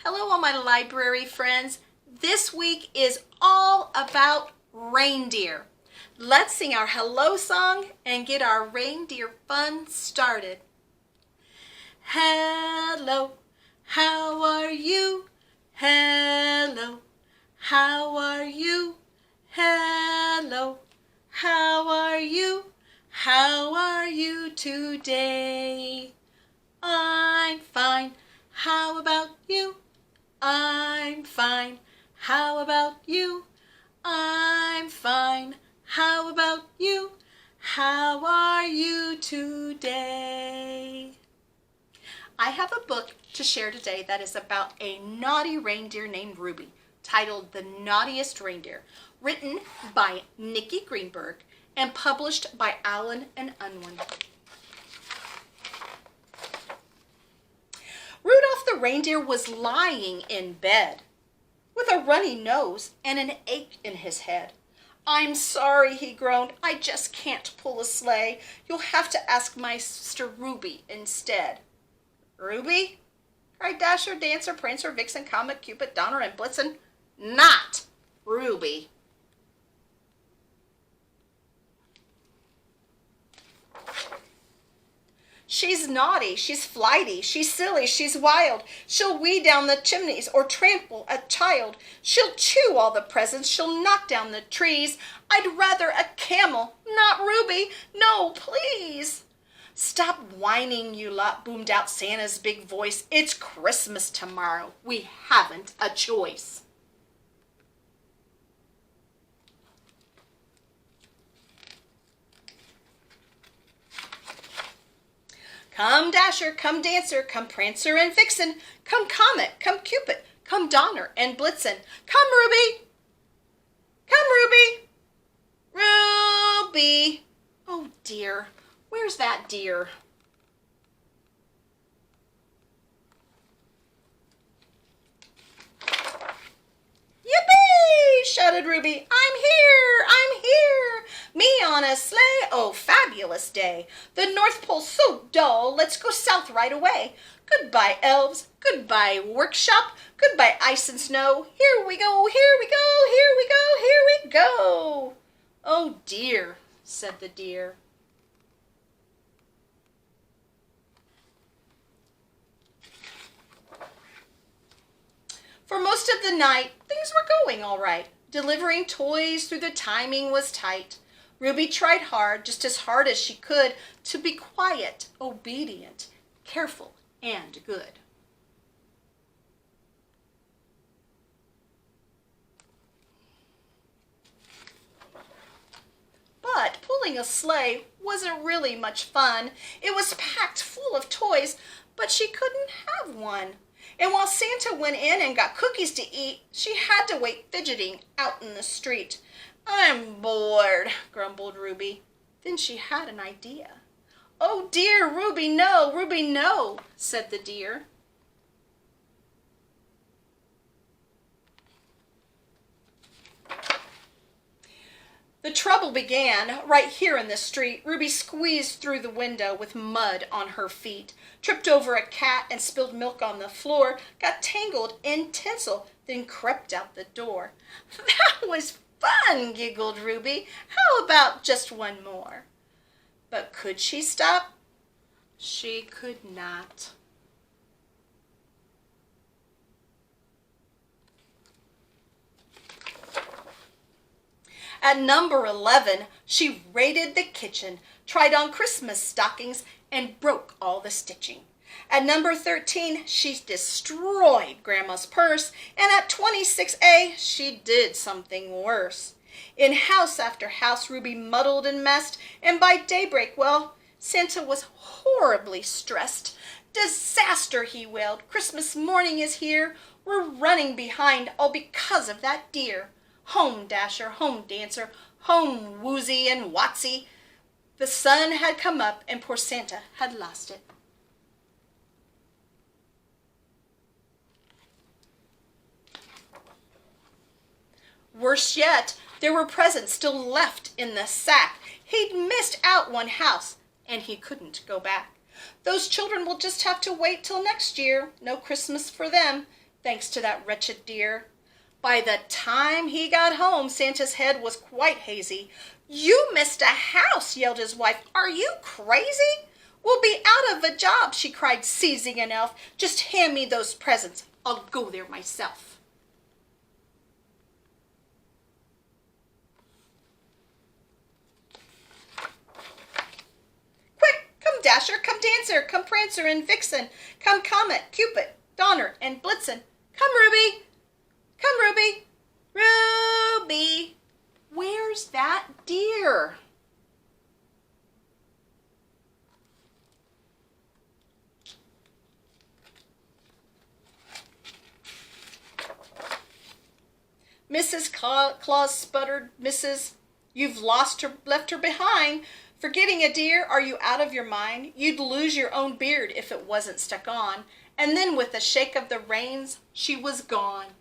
Hello, all my library friends. This week is all about reindeer. Let's sing our hello song and get our reindeer fun started. Hello, how are you? Hello, how are you? Hello, how are you? How are you today? I'm fine. How about you? I'm fine. How about you? I'm fine. How about you? How are you today? I have a book to share today that is about a naughty reindeer named Ruby, titled The Naughtiest Reindeer, written by Nikki Greenberg and published by Allen and Unwin. Rudolph the reindeer was lying in bed with a runny nose and an ache in his head. "I'm sorry," he groaned. "I just can't pull a sleigh. You'll have to ask my sister Ruby instead." "Ruby?" cried Dasher, Dancer, Prancer, Vixen, Comet, Cupid, Donner, and Blitzen. "Not Ruby." "She's naughty, she's flighty, she's silly, she's wild. She'll weed down the chimneys or trample a child. She'll chew all the presents, she'll knock down the trees. I'd rather a camel, not Ruby. No, please." "Stop whining, you lot," boomed out Santa's big voice. "It's Christmas tomorrow. We haven't a choice." "Come Dasher, come Dancer, come Prancer and Vixen, come Comet, come Cupid, come Donner and Blitzen. Come Ruby, come Ruby, Ruby." Oh dear, where's that deer? "Yippee!" shouted Ruby. "I'm here! I'm here! Me on a sleigh! Oh, fabulous day! The North Pole's so dull, let's go south right away. Goodbye, elves! Goodbye, workshop! Goodbye, ice and snow! Here we go! Here we go! Here we go! Here we go!" "Oh dear," said the deer. For most of the night, things were going all right. Delivering toys through the timing was tight. Ruby tried hard, just as hard as she could, to be quiet, obedient, careful, and good. But pulling a sleigh wasn't really much fun. It was packed full of toys, but she couldn't have one. And while Santa went in and got cookies to eat, she had to wait fidgeting out in the street. "I'm bored," grumbled Ruby. Then she had an idea. "Oh dear, Ruby, no, Ruby, no," said the deer. The trouble began right here in the street. Ruby squeezed through the window with mud on her feet, tripped over a cat and spilled milk on the floor, got tangled in tinsel, then crept out the door. "That was fun," giggled Ruby. "How about just one more?" But could she stop? She could not. At number 11, she raided the kitchen, tried on Christmas stockings, and broke all the stitching. At number 13, she destroyed Grandma's purse, and at 26A, she did something worse. In house after house, Ruby muddled and messed, and by daybreak, well, Santa was horribly stressed. "Disaster," he wailed. "Christmas morning is here. We're running behind, all because of that deer. Home, Dasher, home, Dancer, home, Woozy and Watsy." The sun had come up and poor Santa had lost it. Worse yet, there were presents still left in the sack. He'd missed out one house, and he couldn't go back. Those children will just have to wait till next year. No Christmas for them. thanks to that wretched deer. By the time he got home, Santa's head was quite hazy. "You missed a house," yelled his wife. "Are you crazy?" "We'll be out of a job," she cried, seizing an elf. "Just hand me those presents. I'll go there myself." "Quick, come Dasher, come Dancer, come Prancer and Vixen, come Comet, Cupid, Donner, and Blitzen. Come Ruby, come Ruby, Ruby, where's that deer?" Mrs. Claus sputtered. "Mrs., you've left her behind. Forgetting a deer, are you out of your mind? You'd lose your own beard if it wasn't stuck on." And then with a shake of the reins, she was gone.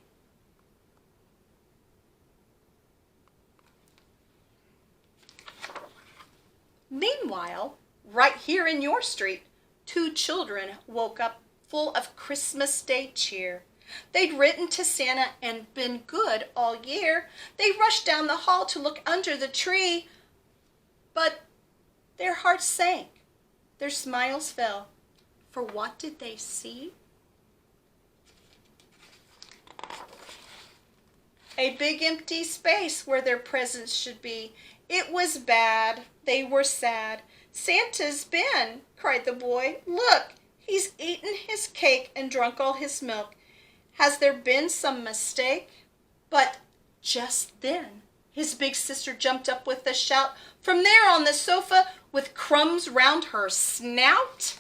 Meanwhile, right here in your street, two children woke up full of Christmas Day cheer. They'd written to Santa and been good all year. They rushed down the hall to look under the tree, but their hearts sank, their smiles fell. For what did they see? A big empty space where their presents should be. It was bad. They were sad. "Santa's been," cried the boy. "Look, he's eaten his cake and drunk all his milk. Has there been some mistake?" But just then his big sister jumped up with a shout. From there on the sofa, with crumbs round her snout,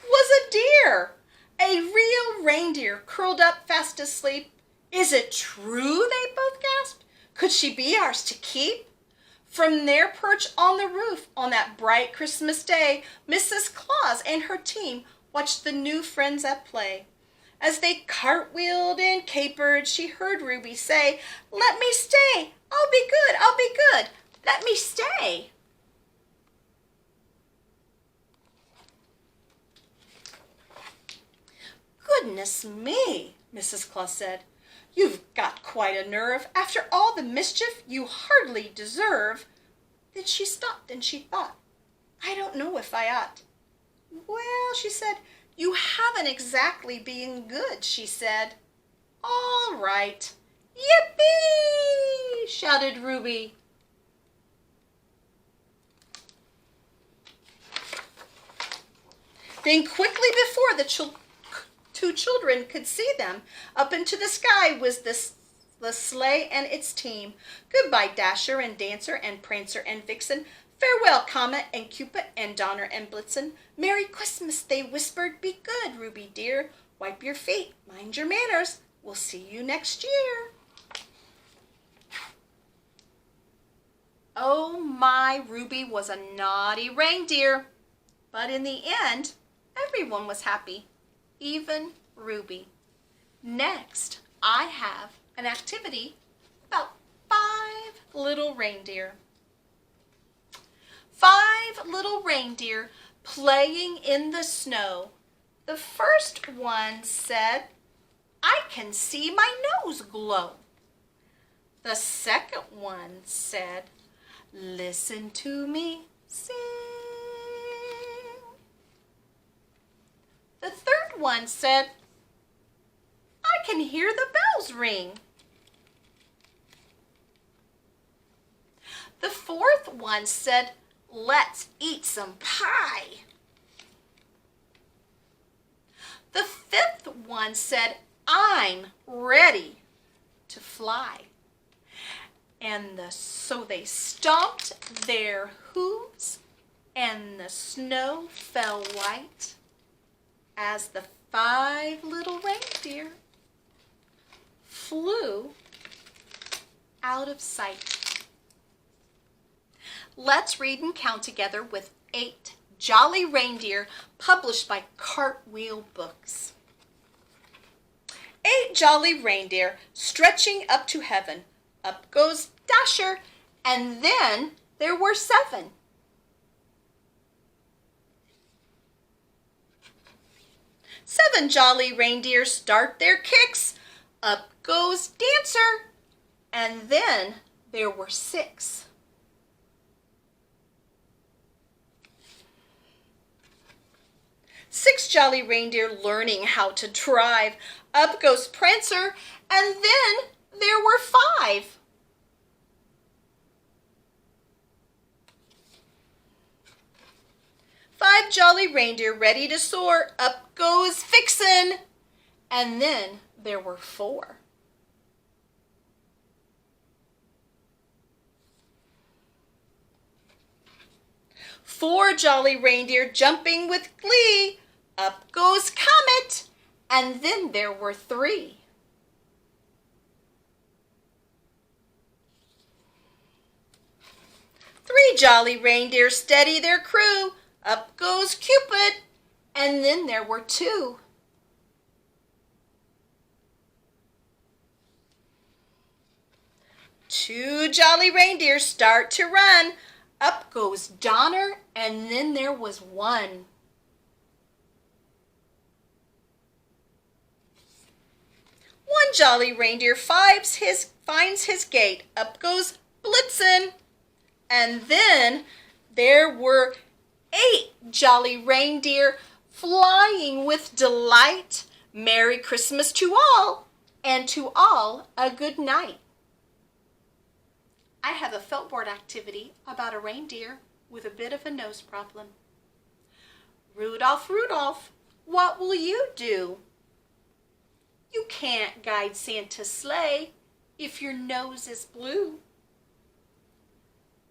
was a deer, a real reindeer, curled up fast asleep. "Is it true?" they both gasped. "Could she be ours to keep?" From their perch on the roof on that bright Christmas Day, Mrs. Claus and her team watched the new friends at play. As they cartwheeled and capered, she heard Ruby say, "Let me stay. I'll be good. I'll be good. Let me stay." "Goodness me," Mrs. Claus said. "You've got quite a nerve. After all the mischief you hardly deserve." Then she stopped and she thought, "I don't know if I ought." "Well," she said, "you haven't exactly been good," she said. "All right." "Yippee!" shouted Ruby. Then quickly, before the two children could see them, up into the sky was the sleigh and its team. "Goodbye, Dasher and Dancer and Prancer and Vixen. Farewell, Comet and Cupid and Donner and Blitzen. Merry Christmas," they whispered. "Be good, Ruby dear. Wipe your feet. Mind your manners. We'll see you next year." Oh my, Ruby was a naughty reindeer. But in the end, everyone was happy, even Ruby. Next, I have an activity about 5 little reindeer. 5 little reindeer playing in the snow. The first one said, "I can see my nose glow." The second one said, "Listen to me sing." The third one said, "I can hear the bells ring." The fourth one said, "Let's eat some pie." The fifth one said, "I'm ready to fly." And so they stomped their hooves, and the snow fell white as the 5 little reindeer flew out of sight. Let's read and count together with 8 Jolly Reindeer, published by Cartwheel Books. 8 jolly reindeer stretching up to heaven. Up goes Dasher, and then there were 7. 7 jolly reindeer start their kicks. Up goes Dancer. And then there were 6. 6 jolly reindeer learning how to drive. Up goes Prancer, and then there were 5. 5 jolly reindeer ready to soar. Up goes Vixen, and then there were 4. 4 jolly reindeer jumping with glee. Up goes Comet, and then there were 3. 3 jolly reindeer steady their crew. Up goes Cupid, and then there were 2. 2 jolly reindeer start to run. Up goes Donner, and then there was 1. 1 jolly reindeer finds his gate. Up goes Blitzen, and then there were 8 jolly reindeer flying with delight. Merry Christmas to all, and to all a good night. I have a felt board activity about a reindeer with a bit of a nose problem. Rudolph, Rudolph, what will you do? You can't guide Santa's sleigh if your nose is blue.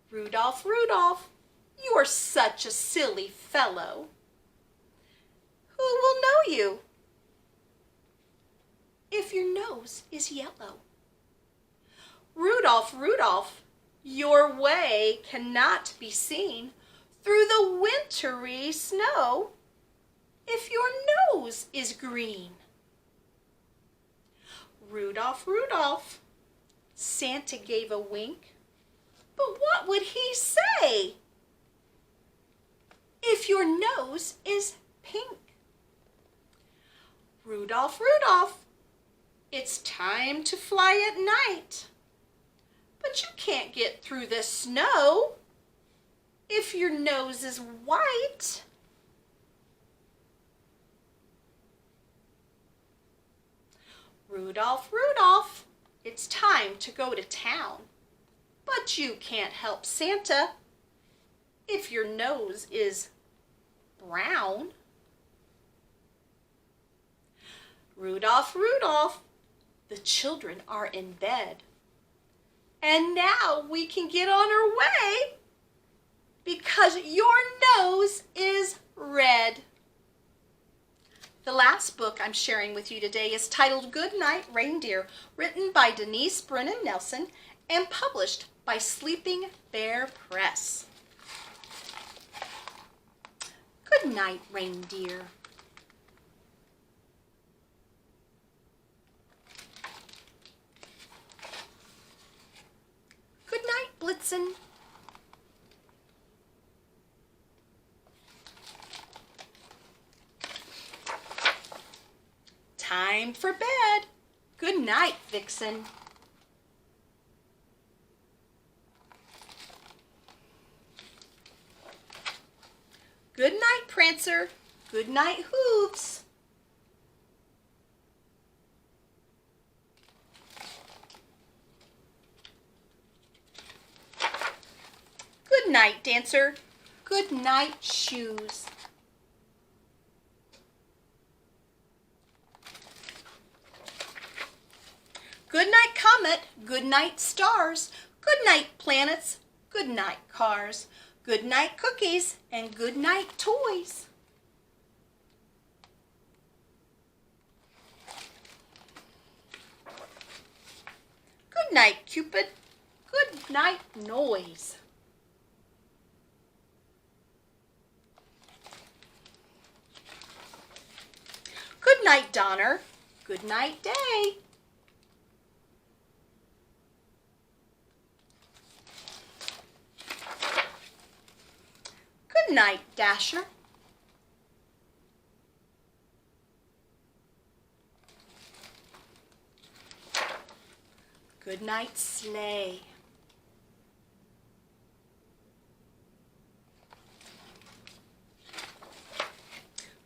Rudolph, Rudolph, you are such a silly fellow. Who will know you if your nose is yellow? Rudolph, Rudolph, your way cannot be seen through the wintry snow if your nose is green. Rudolph, Rudolph, Santa gave a wink, but what would he say if your nose is pink? Rudolph, Rudolph, it's time to fly at night. But you can't get through the snow if your nose is white. Rudolph, Rudolph, it's time to go to town. But you can't help Santa if your nose is brown. Rudolph, Rudolph, the children are in bed. And now we can get on our way because your nose is red. The last book I'm sharing with you today is titled Good Night Reindeer, written by Denise Brennan Nelson and published by Sleeping Bear Press. Good night, reindeer. Good night, Blitzen. Time for bed. Good night, Vixen. Good night, Prancer. Good night, Hooves. Good night, Dancer. Good night, Shoes. Good night, Comet. Good night, Stars. Good night, Planets. Good night, Cars. Good night, Cookies. And good night, Toys. Good night, Cupid. Good night, Noise. Good night, Donner. Good night, Day. Good night, Dasher. Good night, sleigh.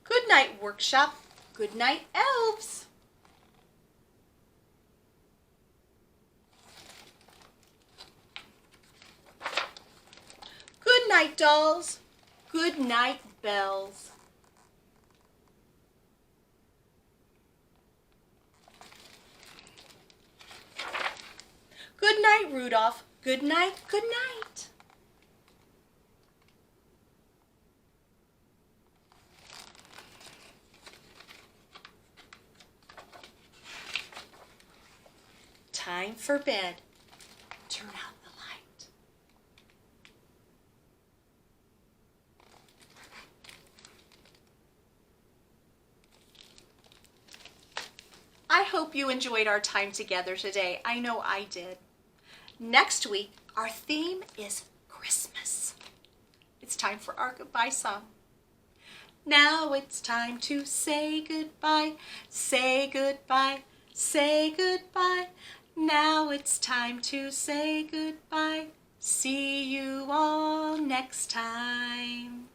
Good night, workshop. Good night, elves. Good night, dolls. Good night, bells. Good night, Rudolph. Good night, good night. Time for bed. Turn out the light. I hope you enjoyed our time together today. I know I did. Next week, our theme is Christmas. It's time for our goodbye song. Now it's time to say goodbye, say goodbye, say goodbye. Now it's time to say goodbye. See you all next time.